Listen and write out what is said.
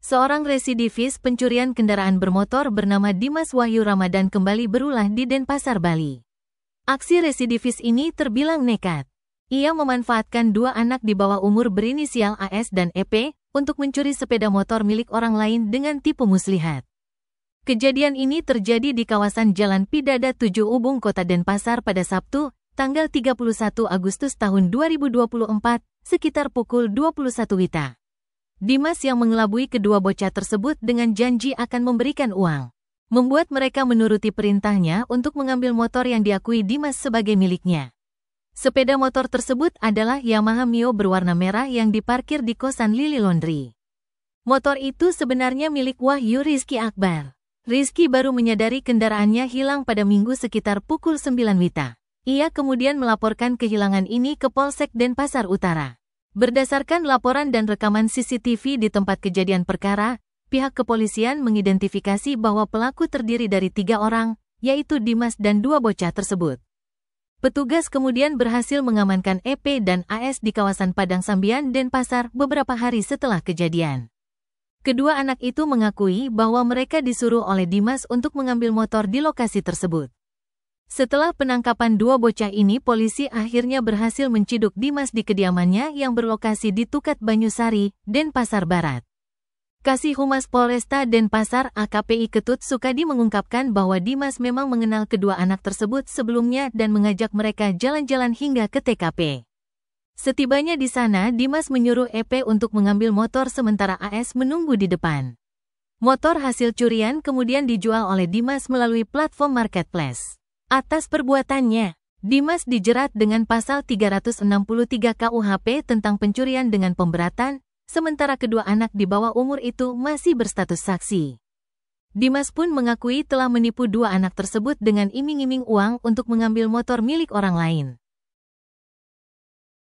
Seorang residivis pencurian kendaraan bermotor bernama Dimas Wahyu Ramadan kembali berulah di Denpasar, Bali. Aksi residivis ini terbilang nekat. Ia memanfaatkan dua anak di bawah umur berinisial AS dan EP untuk mencuri sepeda motor milik orang lain dengan tipu muslihat. Kejadian ini terjadi di kawasan Jalan Pidada 7 Ubung, Kota Denpasar pada Sabtu, tanggal 31 Agustus tahun 2024, sekitar pukul 21 WITA. Dimas yang mengelabui kedua bocah tersebut dengan janji akan memberikan uang, membuat mereka menuruti perintahnya untuk mengambil motor yang diakui Dimas sebagai miliknya. Sepeda motor tersebut adalah Yamaha Mio berwarna merah yang diparkir di kosan Lili Laundry. Motor itu sebenarnya milik Wahyu Rizky Akbar. Rizky baru menyadari kendaraannya hilang pada Minggu sekitar pukul 9 WITA. Ia kemudian melaporkan kehilangan ini ke Polsek Denpasar Utara. Berdasarkan laporan dan rekaman CCTV di tempat kejadian perkara, pihak kepolisian mengidentifikasi bahwa pelaku terdiri dari 3 orang, yaitu Dimas dan 2 bocah tersebut. Petugas kemudian berhasil mengamankan EP dan AS di kawasan Padang Sambian, Denpasar beberapa hari setelah kejadian. Kedua anak itu mengakui bahwa mereka disuruh oleh Dimas untuk mengambil motor di lokasi tersebut. Setelah penangkapan 2 bocah ini, polisi akhirnya berhasil menciduk Dimas di kediamannya yang berlokasi di Tukat Banyusari, Denpasar Barat. Kasih Humas Polresta Denpasar AKPI Ketut Sukadi mengungkapkan bahwa Dimas memang mengenal kedua anak tersebut sebelumnya dan mengajak mereka jalan-jalan hingga ke TKP. Setibanya di sana, Dimas menyuruh EP untuk mengambil motor sementara AS menunggu di depan. Motor hasil curian kemudian dijual oleh Dimas melalui platform marketplace. Atas perbuatannya, Dimas dijerat dengan pasal 363 KUHP tentang pencurian dengan pemberatan, sementara kedua anak di bawah umur itu masih berstatus saksi. Dimas pun mengakui telah menipu 2 anak tersebut dengan iming-iming uang untuk mengambil motor milik orang lain.